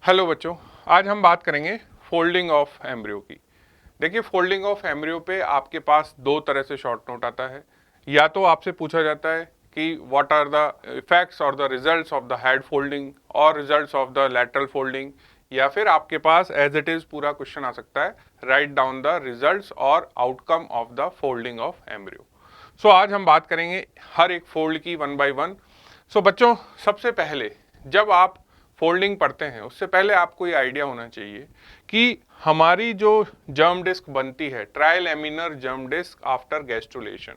Hello बच्चों, आज हम बात करेंगे फोल्डिंग ऑफ एम्ब्रियो की। देखिए, फोल्डिंग ऑफ एम्ब्रियो पे आपके पास दो तरह से शॉर्ट नोट आता है। या तो आपसे पूछा जाता है कि व्हाट आर द इफेक्ट्स और the results of the head folding और results of the lateral folding, या फिर आपके पास एज इट इज पूरा क्वेश्चन आ सकता है, राइट डाउन द रिजल्ट्स और outcome of the folding of embryo. So आज हम बात करेंगे हर एक फोल्ड की वन बाय वन। सो बच्चों, सबसे पहले जब आप फोल्डिंग पढ़ते हैं उससे पहले आपको ये आइडिया होना चाहिए कि हमारी जो जर्म डिस्क बनती है, trilaminar germ disc after gastrulation,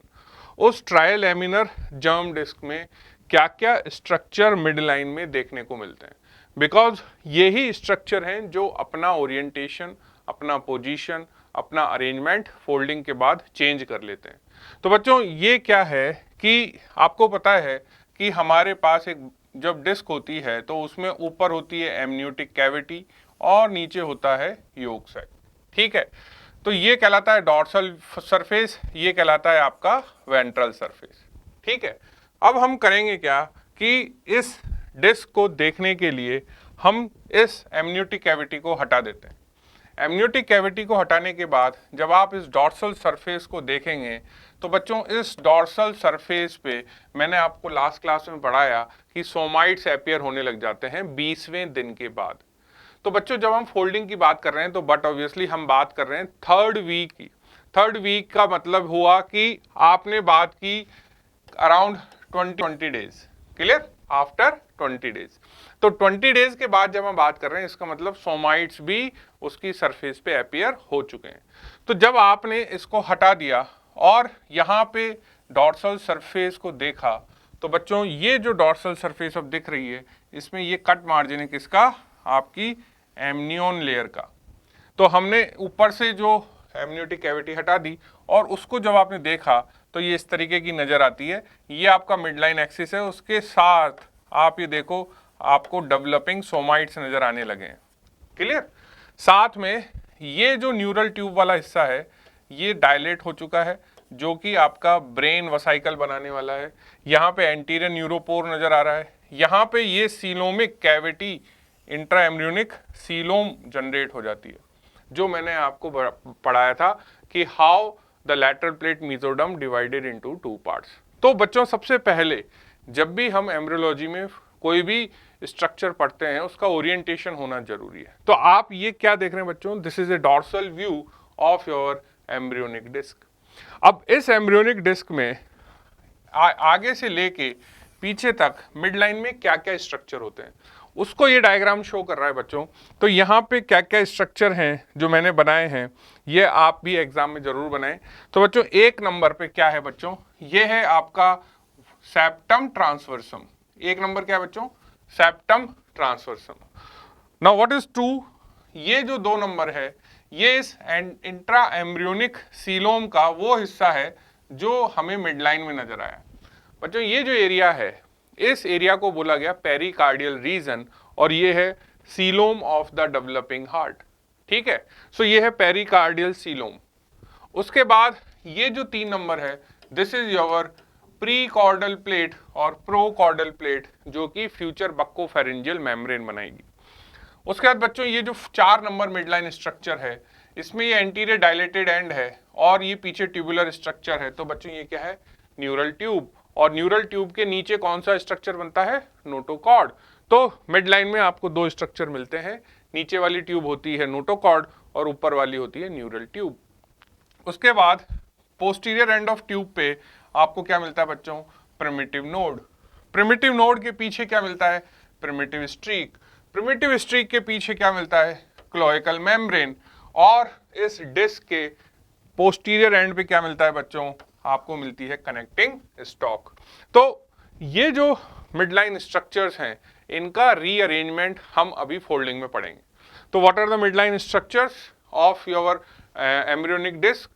उस ट्रायल एमिनर जर्म डिस्क में क्या क्या स्ट्रक्चर मिड लाइन में देखने को मिलते हैं। बिकॉज यही स्ट्रक्चर हैं जो अपना ओरिएंटेशन, अपना पोजीशन, अपना अरेंजमेंट फोल्डिंग के बाद चेंज कर लेते हैं। तो बच्चों, ये क्या है कि आपको पता है कि हमारे पास एक जब डिस्क होती है तो उसमें ऊपर होती है एमनियोटिक कैविटी और नीचे होता है योक सैक। ठीक है, तो ये कहलाता है डॉर्सल सरफेस, ये कहलाता है आपका वेंट्रल सरफेस। ठीक है, अब हम करेंगे क्या कि इस डिस्क को देखने के लिए हम इस एमनियोटिक कैविटी को हटा देते हैं। एमनियोटिक कैविटी को हटाने के बाद जब आप इस डॉर्सल सरफेस को देखेंगे तो बच्चों, इस डॉर्सल सरफेस पे मैंने आपको लास्ट क्लास में पढ़ाया कि सोमाइट्स अपीयर होने लग जाते हैं 20वें दिन के बाद। तो बच्चों, जब हम फोल्डिंग की बात कर रहे हैं तो बट ऑब्वियसली हम बात कर रहे हैं थर्ड वीक की। थर्ड वीक का मतलब हुआ कि आपने बात की around 20 days, clear, after 20 days. तो 20 डेज के बाद जब हम बात कर रहे हैं, इसका मतलब सोमाइट्स भी उसकी सरफेस पे अपीयर हो चुके हैं। तो जब आपने इसको हटा दिया और यहाँ पे डॉर्सल सरफेस को देखा तो बच्चों, ये जो डॉर्सल सरफेस अब दिख रही है, इसमें ये कट मार्जिन है किसका, आपकी एमनियोन लेयर का। तो हमने ऊपर से जो एमनियोटिक कैविटी हटा दी और उसको जब आपने देखा तो ये इस तरीके की नजर आती है। ये आपका मिडलाइन एक्सिस है, उसके साथ आप ये देखो आपको डेवलपिंग सोमाइट्स नजर आने लगे हैं, क्लियर। साथ में ये जो न्यूरल ट्यूब वाला हिस्सा है ये डायलेट हो चुका है, जो कि आपका ब्रेन वसाइकल बनाने वाला है। यहाँ पे एंटीरियर न्यूरोपोर नजर आ रहा है। यहाँ पे ये coelomic cavity, intra embryonic coelom generate हो जाती है, जो मैंने आपको पढ़ाया था कि how the lateral plate mesoderm divided into 2 parts. तो बच्चों, सबसे पहले जब भी हम एम्ब्रियोलॉजी में कोई भी स्ट्रक्चर पढ़ते हैं उसका ओरिएंटेशन होना जरूरी है। तो आप ये क्या देख रहे हैं बच्चों, this is a dorsal view of your embryonic disc. अब इस एम्ब्रियोनिक डिस्क में आगे से लेके पीछे तक मिड लाइन में क्या क्या स्ट्रक्चर होते हैं उसको ये डायग्राम शो कर रहा है बच्चों। तो यहाँ पे क्या क्या स्ट्रक्चर हैं जो मैंने बनाए हैं, ये आप भी एग्जाम में जरूर बनाएं। तो बच्चों, एक नंबर पे क्या है बच्चों, ये है आपका सेप्टम ट्रांसवर्सम। एक नंबर क्या है बच्चों, सेप्टम ट्रांसवर्सम। नाउ व्हाट इज 2, ये जो 2 नंबर है ये इस इंट्रा एम्ब्रियोनिक सीलोम का वो हिस्सा है जो हमें मिडलाइन में नजर आया। बच्चों, ये जो एरिया है इस एरिया को बोला गया पेरिकार्डियल रीजन, और ये है coelom of the developing heart. ठीक है, सो ये है पेरिकार्डियल सीलोम। उसके बाद ये जो 3 नंबर है, this is your prechordal plate और प्रो कॉर्डल प्लेट, जो कि फ्यूचर बक्कोफेरेंजियल मेम्ब्रेन बनाएगी। उसके बाद बच्चों, ये जो 4 नंबर मिडलाइन स्ट्रक्चर है, इसमें ये एंटीरियर डायलेटेड एंड है और ये पीछे ट्यूबुलर स्ट्रक्चर है। तो बच्चों, ये क्या है, न्यूरल ट्यूब। और न्यूरल ट्यूब के नीचे कौन सा स्ट्रक्चर बनता है, नोटोकॉर्ड। तो मिड लाइन में आपको 2 स्ट्रक्चर मिलते हैं, नीचे वाली ट्यूब होती है नोटोकॉर्ड और ऊपर वाली होती है न्यूरल ट्यूब। उसके बाद पोस्टीरियर एंड ऑफ ट्यूब पे आपको क्या मिलता है बच्चों, प्रिमिटिव नोड। प्रिमिटिव नोड के पीछे क्या मिलता है, प्रिमिटिव स्ट्रीक। प्रिमिटिव स्ट्रीक के पीछे क्या मिलता है, क्लोइकल मेम्ब्रेन। और इस डिस्क के पोस्टीरियर एंड पे क्या मिलता है बच्चों, आपको मिलती है कनेक्टिंग स्टॉक। तो ये जो मिडलाइन स्ट्रक्चर्स हैं इनका रीअरेंजमेंट हम अभी फोल्डिंग में पढ़ेंगे। तो what are the midline structures of your embryonic disc,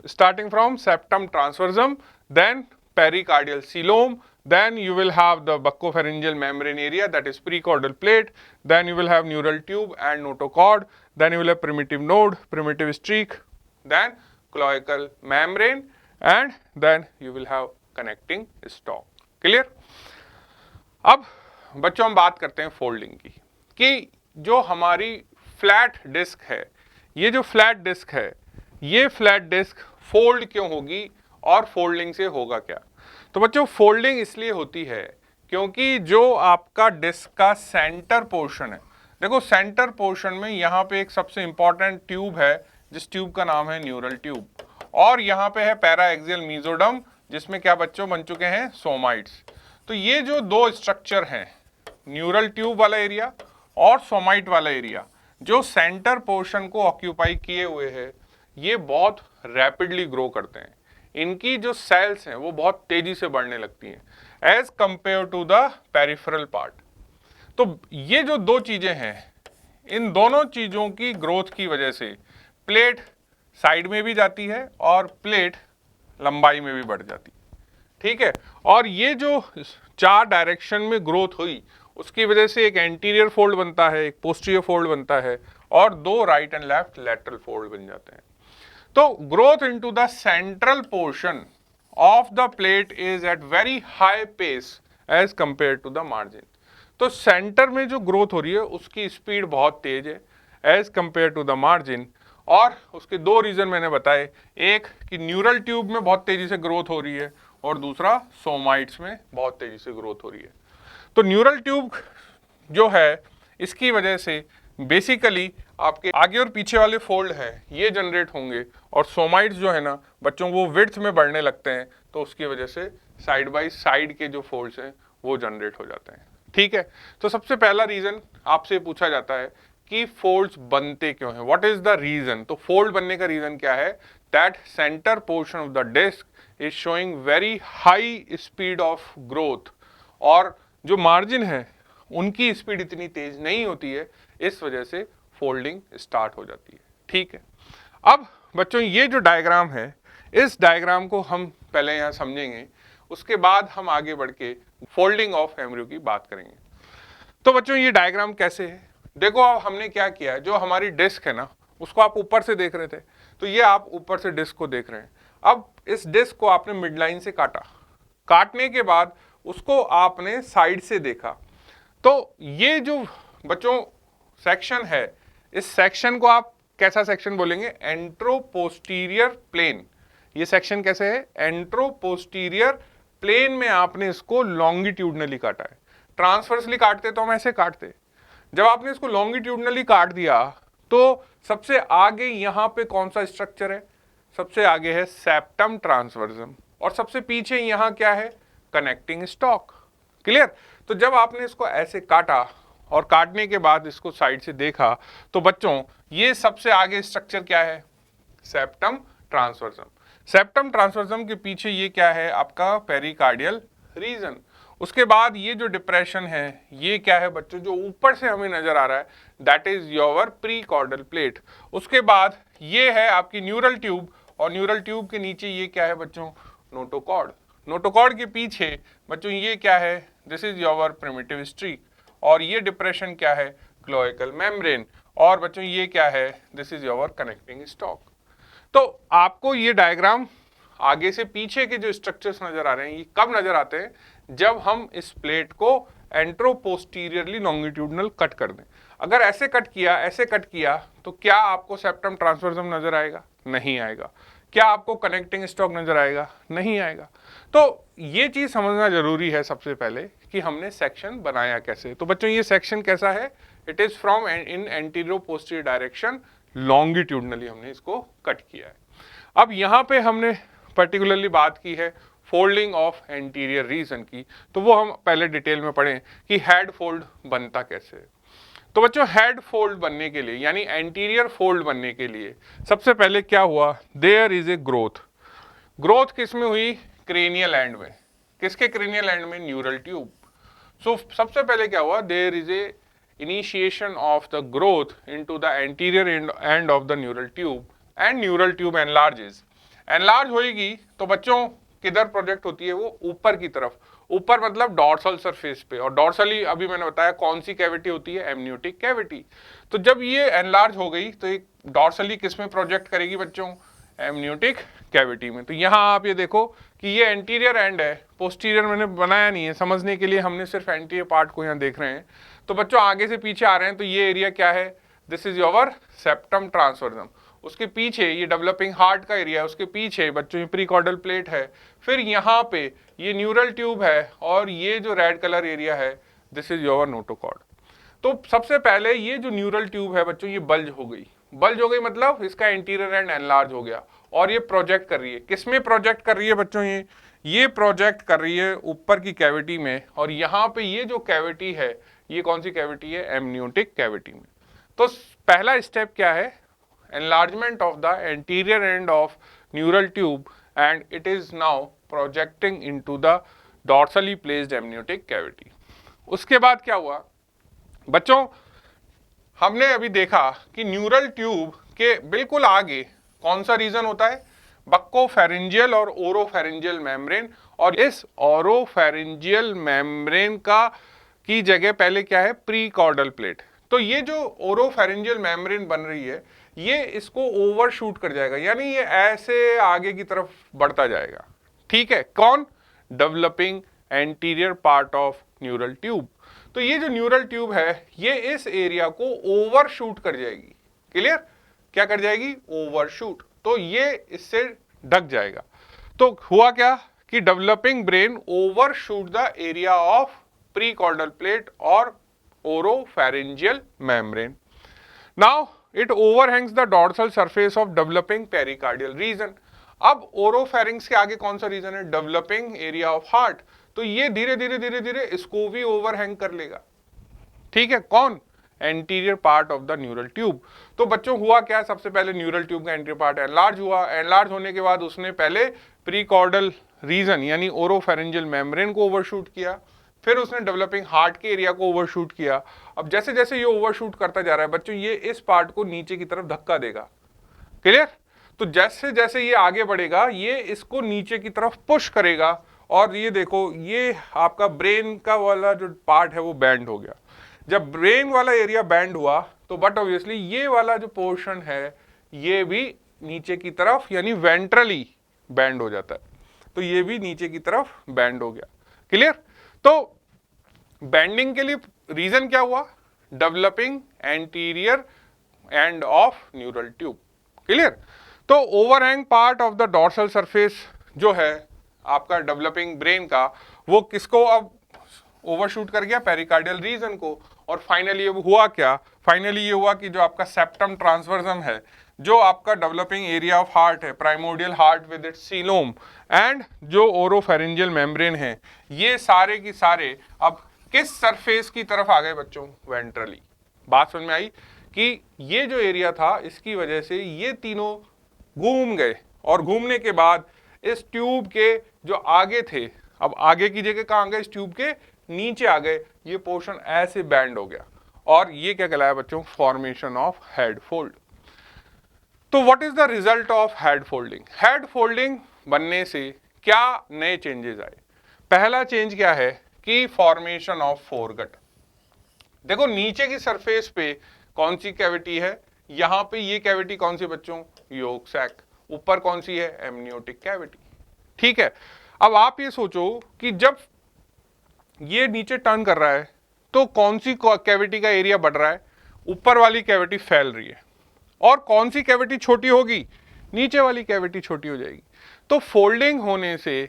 starting from septum transversum, then pericardial coelom, then you will have the buccopharyngeal membrane area, that is precaudal plate, then you will have neural tube and notochord, then you will have primitive node, primitive streak, then cloacal membrane, and then you will have connecting stalk. Clear? अब बच्चों, हम बात करते हैं folding की कि जो हमारी फ्लैट डिस्क है, ये जो फ्लैट डिस्क है, ये फ्लैट डिस्क फोल्ड क्यों होगी और फोल्डिंग से होगा क्या? तो बच्चों फोल्डिंग इसलिए होती है क्योंकि जो आपका डिस्क का सेंटर पोर्शन है, देखो सेंटर पोर्शन में यहाँ पे एक सबसे इंपॉर्टेंट ट्यूब है जिस ट्यूब का नाम है न्यूरल ट्यूब, और यहाँ पे है पैराएक्सियल मेसोडर्म जिसमें क्या बच्चों बन चुके हैं सोमाइट्स। तो ये जो दो स्ट्रक्चर हैं, न्यूरल ट्यूब वाला एरिया और सोमाइट वाला एरिया, जो सेंटर पोर्शन को ऑक्यूपाई किए हुए है, ये बहुत रैपिडली ग्रो करते हैं। इनकी जो सेल्स हैं वो बहुत तेजी से बढ़ने लगती हैं as compare to the peripheral part. तो ये जो दो चीजें हैं, इन दोनों चीजों की ग्रोथ की वजह से प्लेट साइड में भी जाती है और प्लेट लंबाई में भी बढ़ जाती है, ठीक है। और ये जो चार डायरेक्शन में ग्रोथ हुई उसकी वजह से एक एंटीरियर फोल्ड बनता है, एक पोस्टीरियर फोल्ड बनता है और दो right and left lateral fold बन जाते हैं। तो growth into the central portion of the plate is at very high pace as compare to the margin. तो सेंटर में जो ग्रोथ हो रही है उसकी स्पीड बहुत तेज है as compare to the margin, और उसके दो रीजन मैंने बताए, एक कि न्यूरल ट्यूब में बहुत तेजी से ग्रोथ हो रही है और दूसरा सोमाइट्स में बहुत तेजी से ग्रोथ हो रही है। तो न्यूरल ट्यूब जो है इसकी वजह से बेसिकली आपके आगे और पीछे वाले फोल्ड हैं ये जनरेट होंगे, और सोमाइट्स जो है ना बच्चों वो विड्थ में बढ़ने लगते हैं, तो उसकी वजह से साइड बाय साइड के जो फोल्ड्स हैं वो जनरेट हो जाते हैं, ठीक है। तो सबसे पहला रीजन आपसे पूछा जाता है कि फोल्ड्स बनते क्यों हैं, व्हाट इज द रीजन। तो फोल्ड बनने का रीजन क्या है, that center portion of the disc is showing very high speed of growth, और जो मार्जिन है उनकी स्पीड इतनी तेज नहीं होती है, इस वजह से फोल्डिंग स्टार्ट हो जाती है, ठीक है। अब बच्चों ये जो डायग्राम है, इस डायग्राम को हम पहले यहाँ समझेंगे, उसके बाद हम आगे बढ़ के फोल्डिंग ऑफ एम्ब्रियो की बात करेंगे। तो बच्चों ये डायग्राम कैसे है, देखो अब हमने क्या किया है, जो हमारी डिस्क है ना उसको आप ऊपर से देख रहे थे, तो ये आप ऊपर से डिस्क को देख रहे हैं। अब इस डिस्क को आपने मिड लाइन से काटा, काटने के बाद उसको आपने साइड से देखा, तो ये जो बच्चों सेक्शन है, इस सेक्शन को आप कैसा सेक्शन बोलेंगे, एंट्रोपोस्टीरियर प्लेन। ये सेक्शन कैसे है, एंट्रोपोस्टीरियर प्लेन में आपने इसको लॉन्गिट्यूडनली काटा है। ट्रांसवर्सली काटते तो हम ऐसे काटते, जब आपने इसको लॉन्गिट्यूडनली काट दिया तो सबसे आगे यहां पे कौन सा स्ट्रक्चर है, सबसे आगे है सेप्टम ट्रांसवर्सम, और सबसे पीछे यहां क्या है, कनेक्टिंग स्टॉक, क्लियर। तो जब आपने इसको ऐसे काटा और काटने के बाद इसको साइड से देखा, तो बच्चों ये सबसे आगे स्ट्रक्चर क्या है, सेप्टम ट्रांसवर्सम। सेप्टम ट्रांसवर्सम के पीछे ये क्या है, आपका पेरिकार्डियल रीजन। उसके बाद ये जो डिप्रेशन है ये क्या है बच्चों, जो ऊपर से हमें नजर आ रहा है, that is your prechordal plate. उसके बाद ये है आपकी न्यूरल ट्यूब, और न्यूरल ट्यूब के नीचे ये क्या है बच्चों, नोटोकॉर्ड। नोटोकॉर्ड के पीछे बच्चों ये क्या है, this is your primitive streak, और ये डिप्रेशन क्या है, क्लोएकल मेम्ब्रेन, और बच्चों ये क्या है, this is your connecting stock. तो आपको ये डायग्राम आगे से पीछे के जो स्ट्रक्चर्स नजर आ रहे हैं ये कब नजर आते हैं, जब हम इस प्लेट को एंट्रोपोस्टीरियरली लॉन्गिट्यूडनल कट कर दें। अगर ऐसे कट किया, ऐसे कट किया, तो क्या आपको सेप्टम ट्रांसवर्सम नजर आएगा, नहीं आएगा। क्या आपको कनेक्टिंग स्टॉक नजर आएगा, नहीं आएगा। तो ये चीज समझना जरूरी है सबसे पहले कि हमने सेक्शन बनाया कैसे। तो बच्चों ये सेक्शन कैसा है, it is from in anteroposterior direction longitudinally हमने इसको कट किया है। अब यहाँ पे हमने पर्टिकुलरली बात की है फोल्डिंग ऑफ एंटीरियर रीजन की, तो वो हम पहले डिटेल में पढ़ें कि हेड फोल्ड बनता कैसे है। तो बच्चों हेड फोल्ड बनने के लिए यानी एंटीरियर फोल्ड बनने के लिए सबसे पहले क्या हुआ, there is a growth. Growth किस में हुई, क्रेनियल एंड में। किसके क्रेनियल एंड में, न्यूरल ट्यूब। सो सबसे पहले क्या हुआ, there is a initiation of the growth into the anterior end of the neural tube, and neural tube enlarges. Enlarge होएगी तो बच्चों किधर प्रोजेक्ट होती है, वो ऊपर की तरफ। ऊपर मतलब डॉर्सल सरफेस पे, और डॉर्सली अभी मैंने बताया कौन सी कैविटी होती है, एमनियोटिक कैविटी। तो जब ये एनलार्ज हो गई तो एक डॉर्सली किस में प्रोजेक्ट करेगी बच्चों, एमनियोटिक कैविटी में। तो यहाँ आप ये देखो कि ये एंटीरियर एंड है, पोस्टीरियर मैंने बनाया नहीं है, समझने के लिए हमने सिर्फ एंटीरियर पार्ट को यहाँ देख रहे हैं। तो बच्चों आगे से पीछे आ रहे हैं तो ये एरिया क्या है, दिस इज योर सेप्टम ट्रांसवर्सम। उसके पीछे ये डेवलपिंग हार्ट का एरिया है, उसके पीछे बच्चों ये प्रीकॉर्डल प्लेट है, फिर यहाँ पे ये न्यूरल ट्यूब है और ये जो रेड कलर एरिया है दिस इज योर नोटोकॉर्ड। तो सबसे पहले ये जो न्यूरल ट्यूब है बच्चों ये बल्ज हो गई, बल्ज हो गई मतलब इसका इंटीरियर एंड एनलार्ज हो गया और ये प्रोजेक्ट कर रही है। किसमें प्रोजेक्ट कर रही है बच्चों, ये प्रोजेक्ट कर रही है ऊपर की कैविटी में, और यहाँ पे ये जो कैविटी है ये कौन सी कैविटी है, एमनियोटिक कैविटी में। तो पहला स्टेप क्या है, enlargement of the anterior end of neural tube and it is now projecting into the dorsally placed amniotic cavity। उसके बाद क्या हुआ बच्चों, हमने अभी देखा कि न्यूरल ट्यूब के बिल्कुल आगे कौन सा रीजन होता है, बक्कोफेरिंजियल और ओरोफेरिंजियल मेम्ब्रेन, और इस ओरोफेरिंजियल मेम्ब्रेन का की जगह पहले क्या है, प्रीकॉर्डल प्लेट। तो ये जो ओरोफेरिंजियल मेम्ब्रेन बन रही है ये इसको ओवरशूट कर जाएगा, यानी ये ऐसे आगे की तरफ बढ़ता जाएगा। ठीक है, कौन, developing anterior part of neural tube. तो ये जो न्यूरल ट्यूब है ये इस एरिया को ओवरशूट कर जाएगी। क्लियर, क्या कर जाएगी, ओवरशूट। तो ये इससे ढक जाएगा। तो हुआ क्या कि developing brain overshoot the area of prechordal plate और oropharyngeal membrane. Now it overhangs the dorsal surface of developing pericardial region। अब ओरोफेरिंग्स के आगे कौन सा रीजन है, डेवलपिंग एरिया ऑफ हार्ट। तो ये धीरे धीरे धीरे धीरे इसको भी ओवरहैंग कर लेगा। ठीक है, कौन, anterior part of the neural tube. तो बच्चों हुआ क्या, सबसे पहले न्यूरल ट्यूब का एंटीरियर पार्ट एनलार्ज हुआ, एनलार्ज होने के बाद उसने पहले प्रीकॉर्डल रीजन यानी ओरोफेरिंजियल मेम्ब्रेन को ओवरशूट किया, फिर उसने डेवलपिंग हार्ट के एरिया को ओवरशूट किया। अब जैसे जैसे ये ओवरशूट करता जा रहा है बच्चों ये इस पार्ट को नीचे की तरफ धक्का देगा। क्लियर, तो जैसे जैसे ये आगे बढ़ेगा ये इसको नीचे की तरफ पुश करेगा, और ये देखो ये आपका ब्रेन का वाला जो पार्ट है वो बैंड हो गया। जब ब्रेन वाला एरिया बैंड हुआ तो बट ऑब्वियसली ये वाला जो पोर्शन है ये भी नीचे की तरफ यानी वेंट्रली बैंड हो जाता है, तो ये भी नीचे की तरफ बैंड हो गया। क्लियर, तो बैंडिंग के लिए रीजन क्या हुआ, developing anterior end of neural tube. Clear, तो overhang part of the dorsal surface जो है आपका डेवलपिंग ब्रेन का वो किसको अब ओवरशूट कर गया, पेरिकार्डियल रीजन को। और फाइनली अब हुआ क्या, फाइनली ये हुआ कि जो आपका सेप्टम ट्रांसवर्सम है, जो आपका डेवलपिंग एरिया ऑफ हार्ट है, primordial heart with its coelom and जो ओरोफेरिंजियल मेम्ब्रेन है, ये सारे की सारे अब किस सरफेस की तरफ आ गए बच्चों, वेंट्रली। बात समझ में आई कि ये जो एरिया था इसकी वजह से ये तीनों घूम गए, और घूमने के बाद इस ट्यूब के जो आगे थे अब आगे की जगह कहाँ गए, इस ट्यूब के नीचे आ गए, ये पोर्शन ऐसे बैंड हो गया, और ये क्या कहलाया बच्चों, फॉर्मेशन ऑफ हेड फोल्ड। तो what is the result of head folding, head folding बनने से क्या नए चेंजेस आए। पहला चेंज क्या है कि फॉर्मेशन ऑफ फोरगट। देखो नीचे की सरफेस पे कौन सी कैविटी है, यहां पे ये कैविटी कौन सी बच्चों, योक सैक। ऊपर कौन सी है, एमनियोटिक कैविटी। ठीक है, अब आप ये सोचो कि जब ये नीचे टर्न कर रहा है तो कौन सी कैविटी का एरिया बढ़ रहा है, ऊपर वाली कैविटी फैल रही है, और कौन सी कैविटी छोटी होगी, नीचे वाली कैविटी छोटी हो जाएगी। तो फोल्डिंग होने से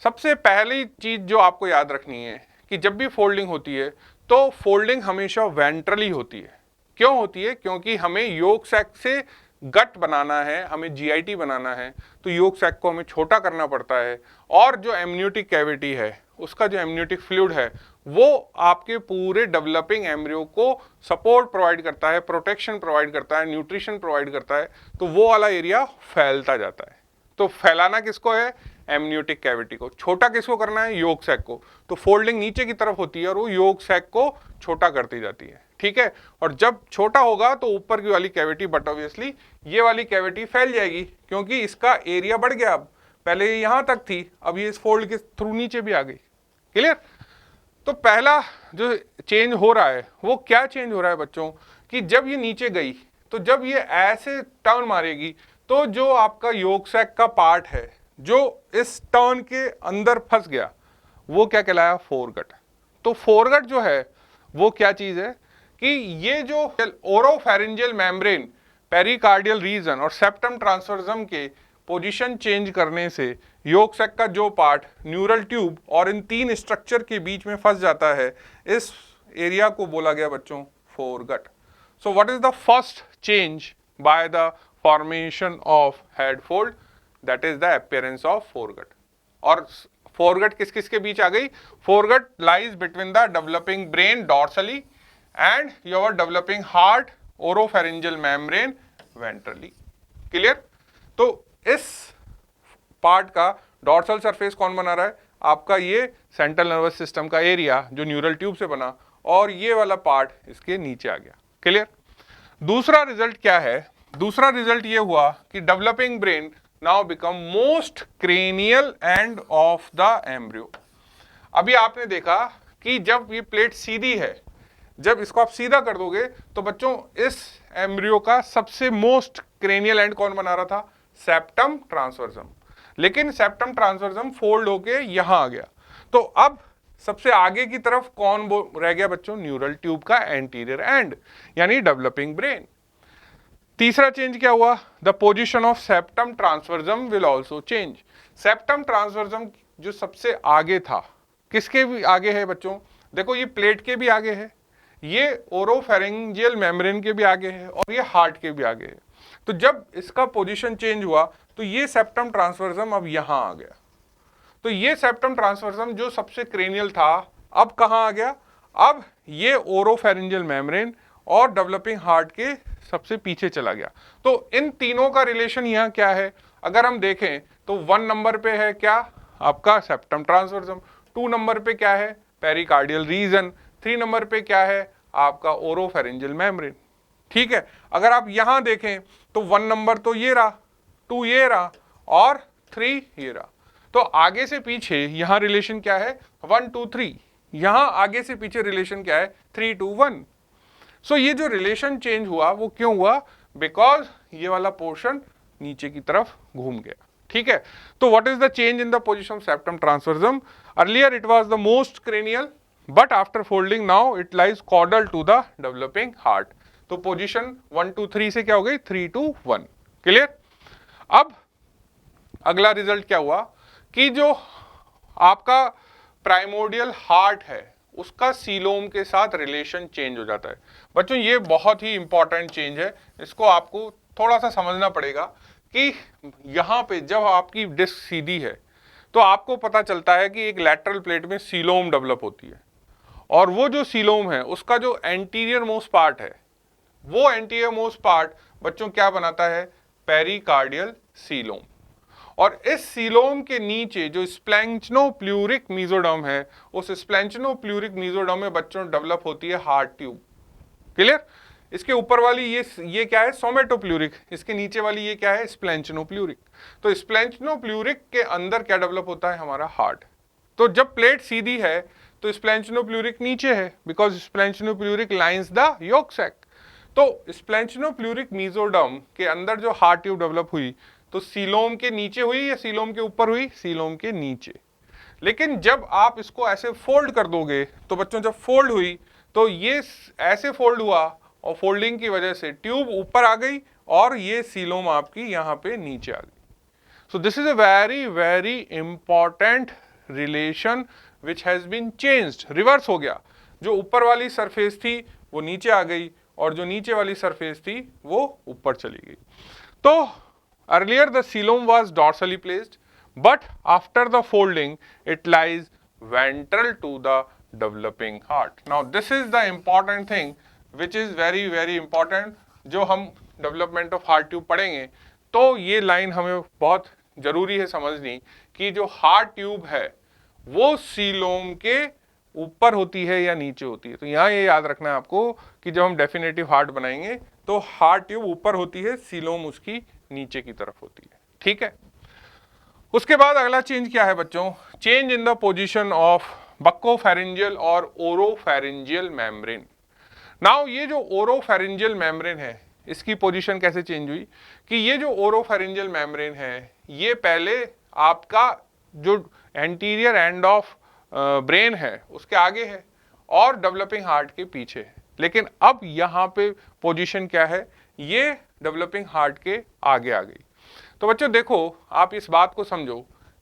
सबसे पहली चीज जो आपको याद रखनी है कि जब भी फोल्डिंग होती है तो फोल्डिंग हमेशा वेंट्रली होती है। क्यों होती है, क्योंकि हमें योक सैक से गट बनाना है, हमें जीआईटी बनाना है, तो योक सैक को हमें छोटा करना पड़ता है, और जो एमनियोटिक कैविटी है उसका जो एमनियोटिक फ्लूइड है वो आपके पूरे डेवलपिंग एम्ब्रियो को सपोर्ट प्रोवाइड करता है, प्रोटेक्शन प्रोवाइड करता है, न्यूट्रिशन प्रोवाइड करता है, तो वो वाला एरिया फैलता जाता है। तो फैलाना किसको है, एमनियोटिक कैविटी को। छोटा किसको करना है, योक सैक को। तो फोल्डिंग नीचे की तरफ होती है और वो योक सैक को छोटा करती जाती है। ठीक है, और जब छोटा होगा तो ऊपर की वाली कैविटी बट ऑब्वियसली ये वाली कैविटी फैल जाएगी, क्योंकि इसका एरिया बढ़ गया। अब पहले ये यहां तक थी, अब ये इस फोल्ड के थ्रू नीचे भी आ गई। क्लियर, तो पहला जो चेंज हो रहा है वो क्या चेंज हो रहा है बच्चों, कि जब ये नीचे गई तो जब ये ऐसे टर्न मारेगी तो जो आपका योक सैक का पार्ट है जो इस टर्न के अंदर फंस गया वो क्या कहलाया, फोरगट। तो फोरगट जो है वो क्या चीज है कि ये जो ओरोफेरिंजियल मेम्ब्रेन, पेरिकार्डियल रीजन और सेप्टम ट्रांसवर्सम के पोजीशन चेंज करने से योक सैक का जो पार्ट न्यूरल ट्यूब और इन तीन स्ट्रक्चर के बीच में फंस जाता है, इस एरिया को बोला गया बच्चों foregut. So what is the first change by the formation of head fold? That is the appearance of foregut. और फोरगट किस किस के बीच आ गई? Foregut lies between the developing brain dorsally and your developing heart oropharyngeal membrane ventrally. Clear? तो इस part का डॉर्सल सरफेस कौन बना रहा है? आपका ये सेंट्रल नर्वस सिस्टम का एरिया जो न्यूरल ट्यूब से बना, और ये वाला पार्ट इसके नीचे आ गया। क्लियर? दूसरा रिजल्ट क्या है? दूसरा रिजल्ट ये हुआ कि developing brain now become most cranial and of the embryo. अभी आपने देखा कि जब ये प्लेट सीधी है, जब इसको आप सीधा कर दोगे तो बच्चों इस एम्ब्रियो का सबसे मोस्ट क्रेनियल एंड कौन बना रहा था? सेप्टम ट्रांसवर्सम। लेकिन सेप्टम ट्रांसवर्सम फोल्ड होके यहां आ गया, तो अब सबसे आगे की तरफ कौन रह गया बच्चों? न्यूरल ट्यूब का एंटीरियर एंड, यानी डेवलपिंग ब्रेन। तीसरा चेंज क्या हुआ? The position of septum transversum will also change. Septum transversum जो सबसे आगे था, किसके भी आगे है बच्चों? देखो ये प्लेट के भी आगे है, ये ओरोफेरिंजियल मेम्ब्रेन के भी आगे है, और ये हार्ट के भी आगे है। तो जब इसका पोजीशन चेंज हुआ तो ये सेप्टम ट्रांसवर्सम अब यहां आ गया। तो ये सेप्टम ट्रांसवर्सम जो सबसे क्रेनियल था, अब कहां आ गया? अब ये ओरोफेरिंजियल मेम्ब्रेन और डेवलपिंग हार्ट के सबसे पीछे चला गया। तो इन तीनों का रिलेशन यहां क्या है? अगर हम देखें तो 1 नंबर पे है क्या? आपका सेप्टम ट्रांसवर्सम। 2 नंबर पे क्या है? Pericardial reason. 3 नंबर पे क्या है? आपका ओरोफेरिंजियल मेम्ब्रेन। ठीक है, अगर आप यहां देखें तो 1 नंबर तो ये रहा, 2 ये रहा, और 3 ये रहा। तो आगे से पीछे यहां रिलेशन क्या है? 1 2 3। यहां आगे से पीछे रिलेशन क्या है? 3 2 1। सो ये जो रिलेशन चेंज हुआ वो क्यों हुआ? बिकॉज ये वाला पोर्शन नीचे की तरफ घूम गया। ठीक है, तो what is the change in the position of septum transversum? Earlier it was the most cranial, but after folding now it lies caudal to the developing heart. तो पोजीशन 1 2 3 से क्या हो गई? 3 2 1। क्लियर? अब अगला रिजल्ट क्या हुआ कि जो आपका प्राइमोर्डियल हार्ट है उसका सीलोम के साथ रिलेशन चेंज हो जाता है। बच्चों ये बहुत ही इंपॉर्टेंट चेंज है, इसको आपको थोड़ा सा समझना पड़ेगा कि यहाँ पे जब आपकी डिस्क सीधी है तो आपको पता चलता है कि एक लैटरल प्लेट में सीलोम डेवलप होती है, और वो जो सीलोम है उसका जो एंटीरियर मोस्ट पार्ट है, वो एंटीरियर मोस्ट पार्ट बच्चों क्या बनाता है? Pericardial coelom. और इस सीलोम के नीचे जो स्प्लैंक्नोप्लूरिक मेसोडर्म है, उस स्प्लैंक्नोप्लूरिक मेसोडर्म में बच्चों डेवलप होती है हार्ट ट्यूब। क्लियर? इसके ऊपर वाली ये क्या है? सोमेटोप्लूरिक। इसके नीचे वाली ये क्या है? स्प्लैंक्नोप्लूरिक। तो स्प्लैंक्नोप्लूरिक के अंदर क्या डेवलप होता है? हमारा हार्ट। तो जब प्लेट सीधी है तो स्प्लैंक्नोप्लूरिक नीचे है, because splanchnopleuric lines the yolk sac. तो स्प्लैंक्नोप्लूरिक मेसोडर्म के अंदर जो हार्ट ट्यूब डेवलप हुई, तो सीलोम के नीचे हुई या सीलोम के ऊपर हुई? सीलोम के नीचे। लेकिन जब आप इसको ऐसे फोल्ड कर दोगे तो बच्चों जब फोल्ड हुई तो ये ऐसे फोल्ड हुआ, और फोल्डिंग की वजह से ट्यूब ऊपर आ गई और ये सीलोम आपकी यहाँ पे नीचे आ गई। So this is a very very important relation which has been changed. Reverse हो गया, जो ऊपर वाली सरफेस थी वो नीचे आ गई, और जो नीचे वाली सरफेस थी वो ऊपर चली गई। तो earlier the coelom was dorsally placed, but after the folding it lies ventral to the developing heart. Now this is the important thing which is very very important, जो हम development of heart tube पढ़ेंगे तो ये line हमें बहुत जरूरी है समझनी कि जो हार्ट ट्यूब है वो सीलोम के ऊपर होती है या नीचे होती है। तो यहाँ ये याद रखना है आपको कि जब हम डेफिनेटिव हार्ट बनाएंगे तो हार्ट ट्यूब ऊपर होती है, सीलोम उसकी नीचे की तरफ होती है। ठीक है, उसके बाद अगला चेंज क्या है बच्चों? Change in the position of buccopharyngeal और ओरोफेरिंजियल मेम्ब्रेन। नाउ ये जो ओरोफेरिंजियल मेम्ब्रेन है इसकी पोजीशन कैसे चेंज हुई कि ये जो ओरोफेरिंजियल मेम्ब्रेन है ये पहले आपका जो एंटीरियर एंड ऑफ ब्रेन है उसके आगे है, और डेवलपिंग हार्ट के पीछे है। लेकिन अब यहाँ पे पोजीशन क्या है, ये डेवलपिंग हार्ट के आगे आ गई। तो बच्चों देखो, आप इस बात को समझो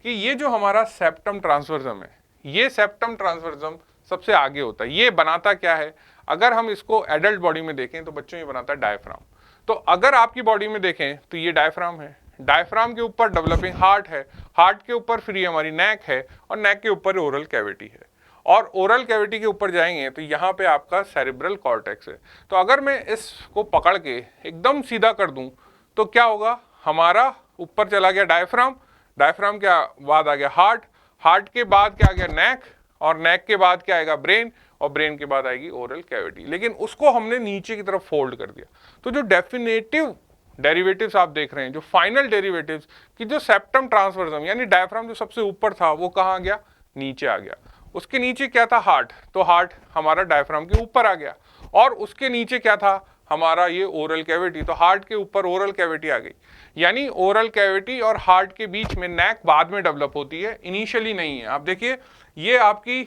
कि ये जो हमारा सेप्टम ट्रांसवर्सम है, ये सेप्टम ट्रांसवर्सम सबसे आगे होता है। ये बनाता क्या है, अगर हम इसको एडल्ट बॉडी में देखें तो बच्चों ये बनाता है डायफ्राम। तो अगर आपकी बॉडी में देखें तो ये डायफ्राम है, डायफ्राम के ऊपर डेवलपिंग हार्ट है, हार्ट के ऊपर फिर ये हमारी नेक है, और नेक के ऊपर ओरल कैविटी है, और ओरल कैविटी के ऊपर जाएंगे तो यहाँ पे आपका सेरिब्रल कॉर्टेक्स है। तो अगर मैं इसको पकड़ के एकदम सीधा कर दूं तो क्या होगा, हमारा ऊपर चला गया डायफ्राम, डायफ्राम के बाद आ गया हार्ट, हार्ट के बाद क्या आ गया नेक, और नेक के बाद क्या आएगा ब्रेन, और ब्रेन के बाद आएगी ओरल कैविटी। लेकिन उसको हमने नीचे की तरफ फोल्ड कर दिया। तो जो डेफिनेटिव डेरिवेटिव्स आप देख रहे हैं, जो फाइनल डेरिवेटिव्स कि जो सेप्टम ट्रांसवर्सम यानी डायफ्राम जो सबसे ऊपर था वो कहाँ गया, नीचे आ गया। उसके नीचे क्या था, हार्ट, तो हार्ट हमारा डायफ्राम के ऊपर आ गया, और उसके नीचे क्या था हमारा ये ओरल कैविटी, तो हार्ट के ऊपर ओरल कैविटी आ गई। यानी ओरल कैविटी और हार्ट के बीच में नेक बाद में डेवलप होती है, इनिशियली नहीं है। आप देखिए ये आपकी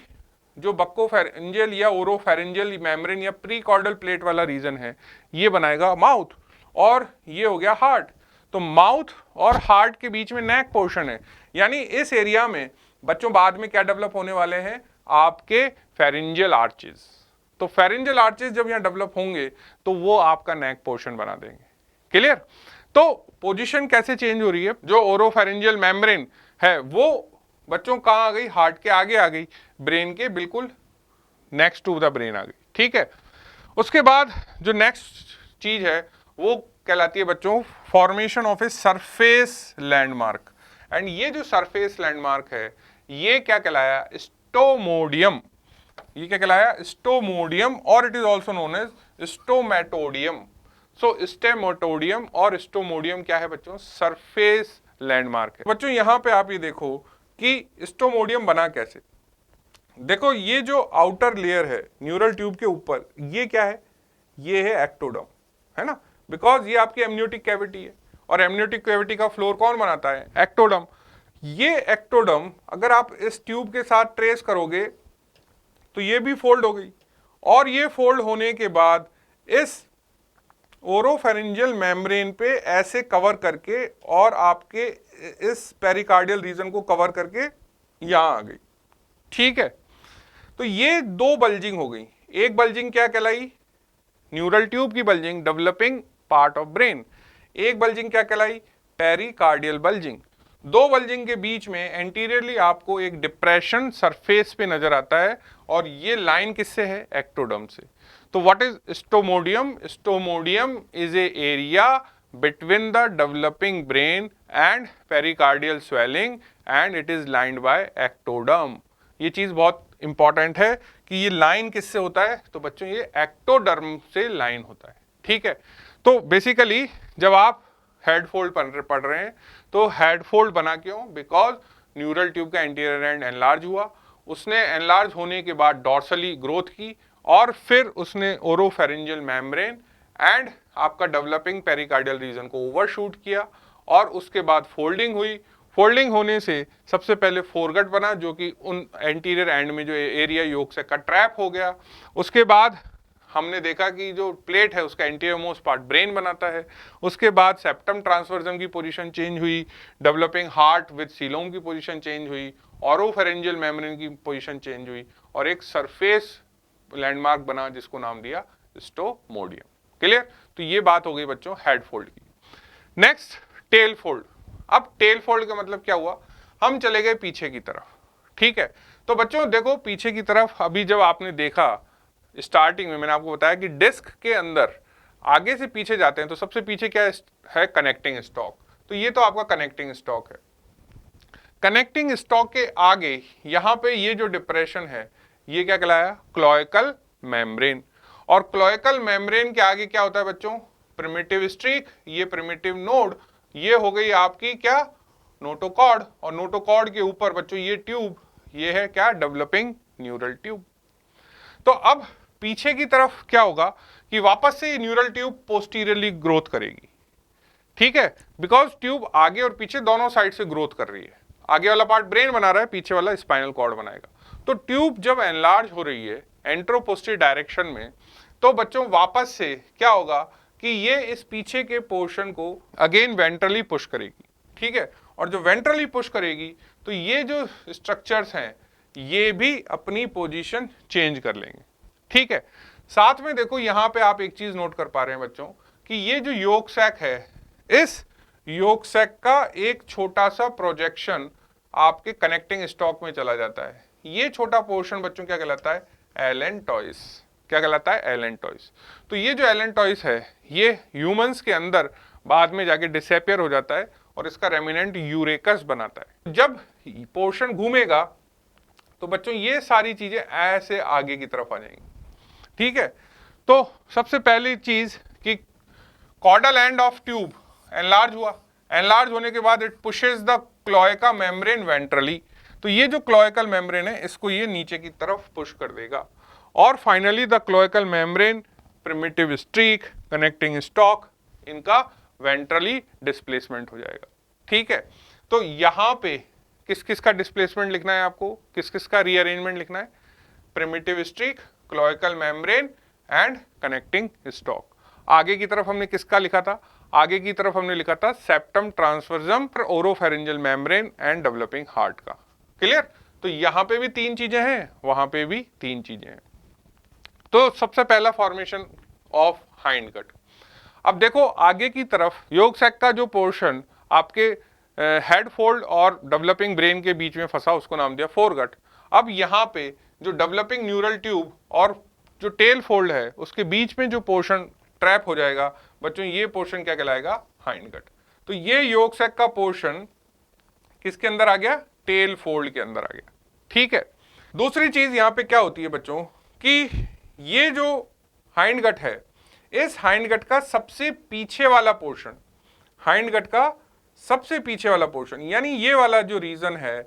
जो बक्कोफेरेंजियल या ओरोफेरेंजियल मेम्ब्रेन या प्रीकॉर्डल प्लेट वाला रीजन है, ये बनाएगा माउथ, और ये हो गया हार्ट। तो माउथ और हार्ट के बीच में नेक पोर्शन है, यानी इस एरिया में बच्चों बाद में क्या डेवलप होने वाले हैं, आपके फेरेंजियल आर्चेस। तो फेरेंजियल आर्चेस जब यहाँ डेवलप होंगे तो वो आपका नेक पोर्शन बना देंगे। क्लियर। तो पोजीशन कैसे चेंज हो रही है, जो ओरोफेरेंजियल मेम्ब्रेन है वो बच्चों कहाँ आ गई, हार्ट के आगे आ गई, ब्रेन के बिल्कुल नेक्स्ट टू द ब्रेन आ गई। ठीक है। उसके बाद जो नेक्स्ट चीज है वो कहलाती है बच्चों formation of a surface landmark. And ये जो सरफेस लैंडमार्क है ये क्या कहलाया, स्टोमोडियम। ये क्या कहलाया, स्टोमोडियम, और it is also known as stomatodeum. So stomatodeum और स्टोमोडियम क्या है बच्चों, सरफेस लैंडमार्क है। बच्चों यहाँ पे आप ये देखो कि स्टोमोडियम बना कैसे। देखो ये जो आउटर लेयर है न्यूरल ट्यूब के ऊपर, ये क्या है, ये है एक्टोडर्म, है ना, बिकॉज ये आपकी एमनियोटिक कैविटी है, और एमनियोटिक कैविटी का फ्लोर कौन बनाता है, एक्टोडर्म। ये एक्टोडर्म अगर आप इस ट्यूब के साथ ट्रेस करोगे तो ये भी फोल्ड हो गई, और ये फोल्ड होने के बाद इस ओरोफेरेंजियल मेम्ब्रेन पे ऐसे कवर करके और आपके इस पेरिकार्डियल रीजन को कवर करके यहां आ गई। ठीक है। तो ये दो बल्जिंग हो गई। एक बल्जिंग क्या कहलाई, न्यूरल ट्यूब की bulging, developing part of brain. एक बल्जिंग क्या कहलाई, पेरिकार्डियल बल्जिंग। दो बल्जिंग के बीच में एंटीरियरली आपको एक डिप्रेशन सरफेस पे नजर आता है, और ये लाइन किससे है, एक्टोडर्म से। तो what is stomodeum, stomodeum is a area between the developing brain and pericardial swelling, and it is lined by ectoderm. ये चीज बहुत इंपॉर्टेंट है कि ये लाइन किससे होता है, तो बच्चों ये एक्टोडर्म से लाइन होता है। ठीक है। तो बेसिकली जब आप हेड फोल्ड पढ़ रहे हैं तो हेड फोल्ड बना क्यों, बिकॉज न्यूरल ट्यूब का एंटीरियर एंड एनलार्ज हुआ, उसने एनलार्ज होने के बाद डॉर्सली ग्रोथ की, और फिर उसने ओरोफेरेंजियल मेम्ब्रेन एंड आपका डेवलपिंग पेरिकार्डियल रीजन को ओवरशूट किया, और उसके बाद फोल्डिंग हुई। फोल्डिंग होने से सबसे पहले फोरगट बना, जो कि उन एंटीरियर एंड में जो एरिया योक से का ट्रैप हो गया। उसके बाद हमने देखा कि जो प्लेट है उसका एंटीरियर मोस्ट पार्ट ब्रेन बनाता है। उसके बाद सेप्टम ट्रांसवर्सम की पोजीशन चेंज हुई, डेवलपिंग हार्ट विद सीलोम की पोजीशन चेंज हुई, ओरोफेरेंजियल मेम्ब्रेन की पोजीशन चेंज हुई, और एक सरफेस लैंडमार्क बना जिसको नाम दिया स्टोमोडियम। क्लियर। तो ये बात हो गई बच्चों हेड फोल्ड की। Next tail fold. अब टेल फोल्ड का मतलब क्या हुआ, हम चले गए पीछे की तरफ। ठीक है। तो बच्चों देखो पीछे की तरफ, अभी जब आपने देखा स्टार्टिंग में मैंने आपको बताया कि डिस्क के अंदर आगे से पीछे जाते हैं तो सबसे पीछे क्या है, कनेक्टिंग स्टॉक। तो ये तो आपका कनेक्टिंग स्टॉक है। कनेक्टिंग स्टॉक के आगे यहां पे ये जो डिप्रेशन है ये क्या कहलाया, क्लोएकल मेम्ब्रेन। और क्लोएकल मेम्ब्रेन के आगे क्या होता है बच्चों, प्रिमिटिव स्ट्रीक, ये प्रिमिटिव नोड, ये हो गई आपकी क्या, नोटोकॉर्ड। और नोटोकॉर्ड के ऊपर बच्चों ये ट्यूब, ये है क्या, डेवलपिंग न्यूरल ट्यूब। तो अब पीछे की तरफ क्या होगा कि वापस से न्यूरल ट्यूब पोस्टीरियरली ग्रोथ करेगी। ठीक है, बिकॉज ट्यूब आगे और पीछे दोनों साइड से ग्रोथ कर रही है। आगे वाला पार्ट ब्रेन बना रहा है, पीछे वाला स्पाइनल कॉर्ड बनाएगा। तो ट्यूब जब एनलार्ज हो रही है एंट्रोपोस्टीरियर डायरेक्शन में, तो बच्चों वापस से क्या होगा कि ये इस पीछे के पोर्शन को अगेन वेंट्रली पुश करेगी, ठीक है। और जो वेंट्रली पुश करेगी तो ये जो स्ट्रक्चर्स हैं ये भी अपनी पोजीशन चेंज कर लेंगे, ठीक है। साथ में देखो यहां पे आप एक चीज नोट कर पा रहे हैं बच्चों कि ये जो योक सैक है, इस योक सैक का एक छोटा सा प्रोजेक्शन आपके कनेक्टिंग स्टॉक में चला जाता है। ये छोटा पोर्शन बच्चों क्या कहलाता है? एलेंटॉइस। क्या कहलाता है? एलेंटॉइस। तो ये जो एलेंटॉइस है ये ह्यूमंस के अंदर बाद में जाके डिसअपियर हो जाता है और इसका रेमिनेंट यूरेकस बनाता है। जब पोर्शन घूमेगा तो बच्चों ये सारी चीजें ऐसे आगे की तरफ आ जाएंगी, ठीक है। तो सबसे पहली चीज कि caudal end of tube enlarge हुआ, एनलार्ज होने के बाद it pushes the cloaca membrane ventrally, तो ये जो क्लोएकल मेम्ब्रेन है इसको ये नीचे की तरफ पुश कर देगा और finally the cloacal membrane, primitive streak, connecting stock, इनका वेंट्रली डिस्प्लेसमेंट हो जाएगा, ठीक है। तो यहां पे किस किस का डिस्प्लेसमेंट लिखना है आपको, किस किस का रीअरेंजमेंट लिखना है? Primitive streak, cloacal membrane and connecting stock. आगे की तरफ हमने किसका लिखा था? आगे की तरफ हमने लिखा था septum transversum, oropharyngeal membrane and developing heart का। क्लियर? तो यहां पे भी तीन चीजें हैं, वहां पे भी तीन चीजें हैं। तो सबसे पहला फॉर्मेशन ऑफ हाइंड गट। अब देखो आगे की तरफ योग सैक का जो पोर्शन आपके हेड फोल्ड और डेवलपिंग ब्रेन के बीच में फंसा उसको नाम दिया फोरगट। अब यहाँ पे जो डेवलपिंग न्यूरल ट्यूब और जो टेल फोल्ड है उसके बीच में जो पोर्शन ट्रैप हो जाएगा बच्चों, ये पोर्शन क्या कहलाएगा? Hindgut. तो ये योग सैक का पोर्शन किसके अंदर आ गया? टेल फोल्ड के अंदर आ गया, ठीक है। दूसरी चीज यहाँ पे क्या होती है बच्चों कि ये जो हाइंड गट है, इस हाइंड गट का सबसे पीछे वाला पोर्शन, हाइंड गट का सबसे पीछे वाला पोर्शन यानी ये वाला जो रीजन है,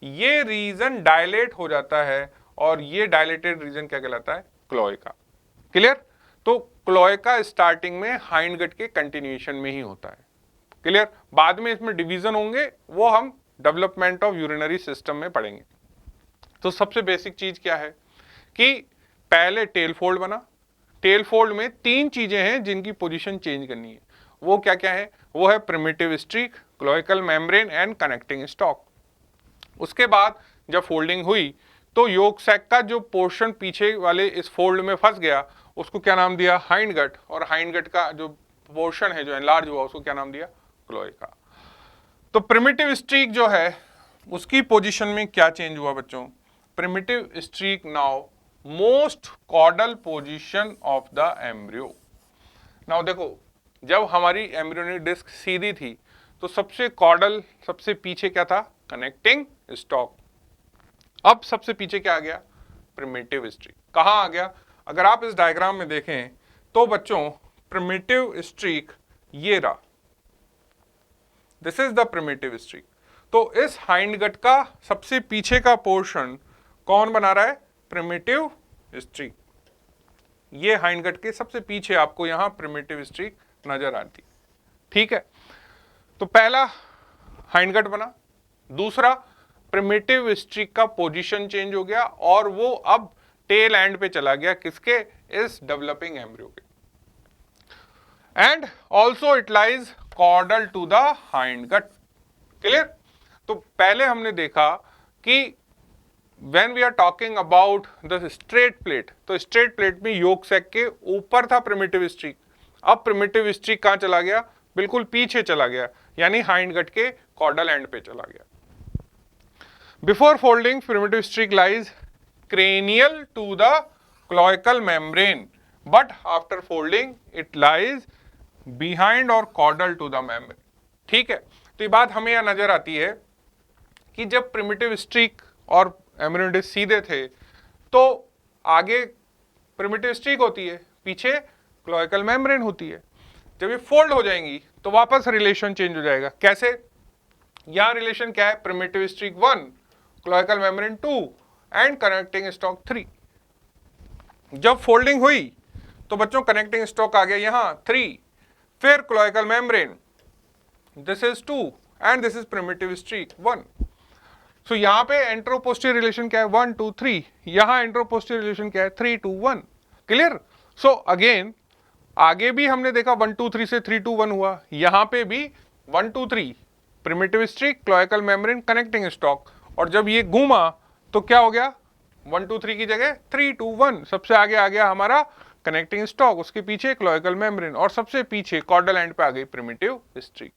ये रीजन डायलेट हो जाता है और ये डायलेटेड रीजन क्या कहलाता है? क्लोएका। क्लियर? तो क्लोएका स्टार्टिंग में हाइंड गट के कंटिन्यूएशन में ही होता है। क्लियर? बाद में इसमें डिवीजन होंगे, वो हम डेवलपमेंट ऑफ यूरिनरी सिस्टम में पढ़ेंगे। तो सबसे बेसिक चीज क्या है कि पहले टेल फोल्ड बना, टेल फोल्ड में तीन चीजें हैं जिनकी पोजीशन चेंज करनी है। वो क्या क्या है? वो है primitive streak, cloacal membrane and connecting stock. उसके बाद जब फोल्डिंग हुई तो योग सैक का जो पोर्शन पीछे वाले इस फोल्ड में फंस गया उसको क्या नाम दिया? Hindgut. और हाइंड गट का जो पोर्शन है जो एनलार्ज हुआ उसको क्या नाम दिया? क्लोएका। तो प्रिमिटिव स्ट्रीक जो है उसकी पोजीशन में क्या चेंज हुआ बच्चों? Primitive streak now most caudal position of the embryo. Now देखो जब हमारी एम्ब्रियोनिक डिस्क सीधी थी तो सबसे कॉर्डल, सबसे पीछे क्या था? Connecting stalk. अब सबसे पीछे क्या आ गया? Primitive streak. कहां आ गया? अगर आप इस डायग्राम में देखें तो बच्चों प्रिमिटिव स्ट्रीक ये रहा, this is the primitive streak. तो इस हाइंड गट का सबसे पीछे का पोर्शन कौन बना रहा है? Primitive streak. ये हाइंड गट के सबसे पीछे आपको यहां प्रिमिटिव स्ट्रीक नजर आती, ठीक है। तो पहला हाइंड गट बना, दूसरा प्रिमिटिव स्ट्रीक का पोजीशन चेंज हो गया और वो अब टेल एंड पे चला गया, किसके? इस डेवलपिंग एम्ब्रियो के। And also it lies caudal to the hindgut. Clear? तो पहले हमने देखा कि when we are talking about the straight plate, तो स्ट्रेट प्लेट में योग सैक के ऊपर था प्रिमिटिव स्ट्रीक, अब प्रिमिटिव स्ट्रीक कहां चला गया? बिल्कुल पीछे चला गया, यानी हाइंड गट के कॉर्डल एंड पे चला गया। Before folding primitive streak lies cranial to the cloacal membrane, but after folding it lies behind और कॉर्डल टू द मेम्ब्रेन, ठीक है। तो ये बात हमें यह नजर आती है कि जब प्रिमिटिव स्ट्रीक और एम्ब्रियोनिक डिस्क सीधे थे तो आगे प्रिमिटिव स्ट्रीक होती है, पीछे क्लोएकल मेम्ब्रेन होती है। जब ये फोल्ड हो जाएंगी तो वापस रिलेशन चेंज हो जाएगा। कैसे? यहां रिलेशन क्या है? Primitive streak 1, cloacal membrane 2 and connecting stock 3। जब फोल्डिंग हुई तो बच्चों कनेक्टिंग स्टॉक आ गया यहां 3, फिर cloacal membrane, this is 2 and this is primitive streak 1। सो यहाँ पे एंट्रो पोस्टीरियर रिलेशन क्या है 1 2 3, यहाँ एंट्रो पोस्टीरियर रिलेशन क्या है 3 2 1। क्लियर? सो अगेन आगे भी हमने देखा 1 2 3 से 3 2 1 हुआ, यहाँ पे भी 1 2 3 primitive streak, cloacal membrane, connecting stalk, और जब ये घूमा तो क्या हो गया 1 2 3 की जगह 3 2 1, सबसे आगे आ गया हमारा कनेक्टिंग स्टॉक, उसके पीछे क्लोएकल मेम्ब्रेन, और सबसे पीछे कॉर्डल एंड पे आ गई primitive streak.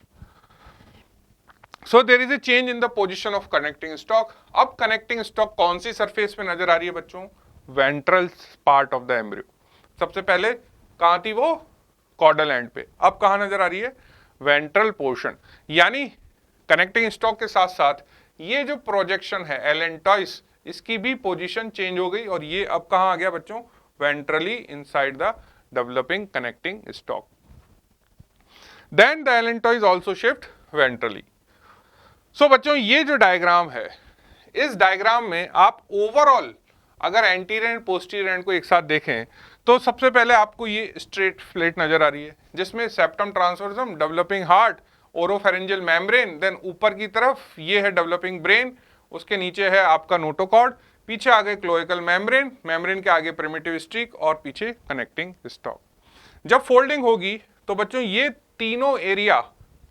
So there is a change in the position of connecting stalk. अब कनेक्टिंग स्टॉक कौन सी सरफेस पे नजर आ रही है बच्चों? Ventral part of the embryo. सबसे पहले कहां थी वो? कॉर्डल एंड पे। अब कहां नजर आ रही है? Ventral portion. यानी कनेक्टिंग स्टॉक के साथ साथ ये जो प्रोजेक्शन है एलेंटॉइस, इसकी भी पोजीशन चेंज हो गई, और ये अब कहां आ गया बच्चों? Ventrally inside the developing connecting stalk. Then the allantois also shift ventrally. So बच्चों ये जो डायग्राम है, इस डायग्राम में आप ओवरऑल अगर एंटीरियर एंड पोस्टीरियर एंड को एक साथ देखें तो सबसे पहले आपको ये स्ट्रेट प्लेट नजर आ रही है जिसमें septum transversum, developing heart, oropharyngeal membrane, then ऊपर की तरफ ये है डेवलपिंग ब्रेन, उसके नीचे है आपका नोटोकॉर्ड, पीछे आगे क्लोएकल मेम्ब्रेन, मेम्ब्रेन के आगे प्रिमिटिव स्ट्रिक और पीछे कनेक्टिंग स्टॉक। जब फोल्डिंग होगी तो बच्चों ये तीनों एरिया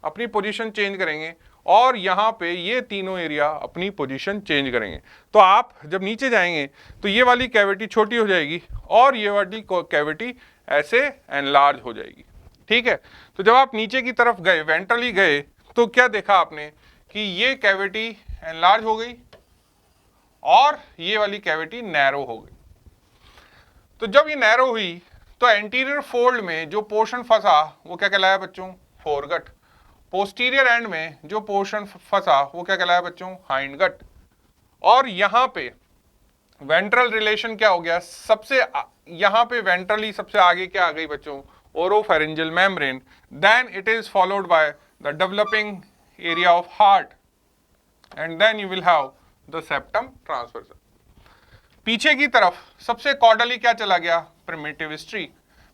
अपनी पोजीशन चेंज करेंगे और यहाँ पे ये तीनों एरिया अपनी पोजीशन चेंज करेंगे। तो आप जब नीचे जाएंगे तो ये वाली कैविटी छोटी हो जाएगी और ये वाली कैविटी ऐसे एनलार्ज हो जाएगी। ठीक है, तो जब आप नीचे की तरफ गए, वेंट्रली गए, तो क्या देखा आपने कि ये कैविटी एनलार्ज हो गई और ये वाली कैविटी नैरो हो गई। तो जब ये नैरो हुई तो एंटीरियर फोल्ड में जो पोर्शन फंसा वो क्या कहलाया बच्चों? फोरगट। पोस्टीरियर एंड में जो पोर्शन फंसा वो क्या कहलाया बच्चों? हाइंडगट। और यहाँ पे वेंट्रल रिलेशन क्या हो गया? सबसे यहाँ पे वेंट्रली सबसे आगे क्या आ गई बच्चों? Oropharyngeal membrane, then it is followed by the developing area of heart, and then you will have the septum transversal. पीछे की तरफ सबसे कॉर्डली क्या चला गया? Primitive streak.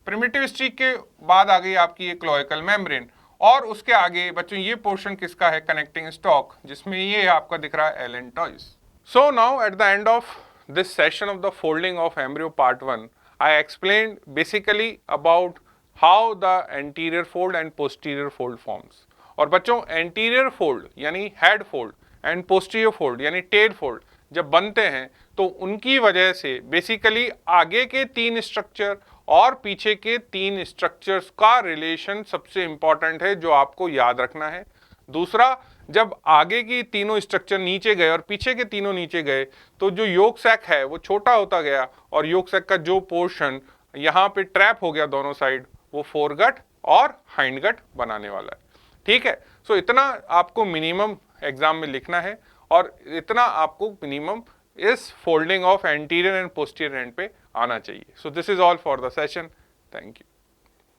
प्रिमिटिव स्ट्रिक के बाद आ गई आपकी ये क्लोएकल मेम्ब्रेन, और उसके आगे बच्चों ये पोर्शन किसका है? कनेक्टिंग स्टॉक, जिसमें ये आपका दिख रहा है allantois. So now at the end of this session of the folding of embryo part 1, I explained basically about how the anterior fold and posterior fold forms. और बच्चों एंटीरियर फोल्ड यानी head fold and posterior fold यानी tell fold जब बनते हैं तो उनकी वजह से बेसिकली आगे के 3 स्ट्रक्चर और पीछे के 3 स्ट्रक्चर्स का रिलेशन सबसे इंपॉर्टेंट है जो आपको याद रखना है। दूसरा, जब आगे की तीनों स्ट्रक्चर नीचे गए और पीछे के तीनों नीचे गए तो जो योक सैक है वो छोटा होता गया और योक सैक का जो पोर्शन यहाँ पे ट्रैप हो गया दोनों साइड, वो फोरगट और हाइंडगट बनाने वाला है। ठीक है, सो इतना आपको मिनिमम एग्जाम में लिखना है और इतना आपको मिनिमम इस folding of anterior and posterior and पे आना चाहिए। सो this is all for the session. Thank you.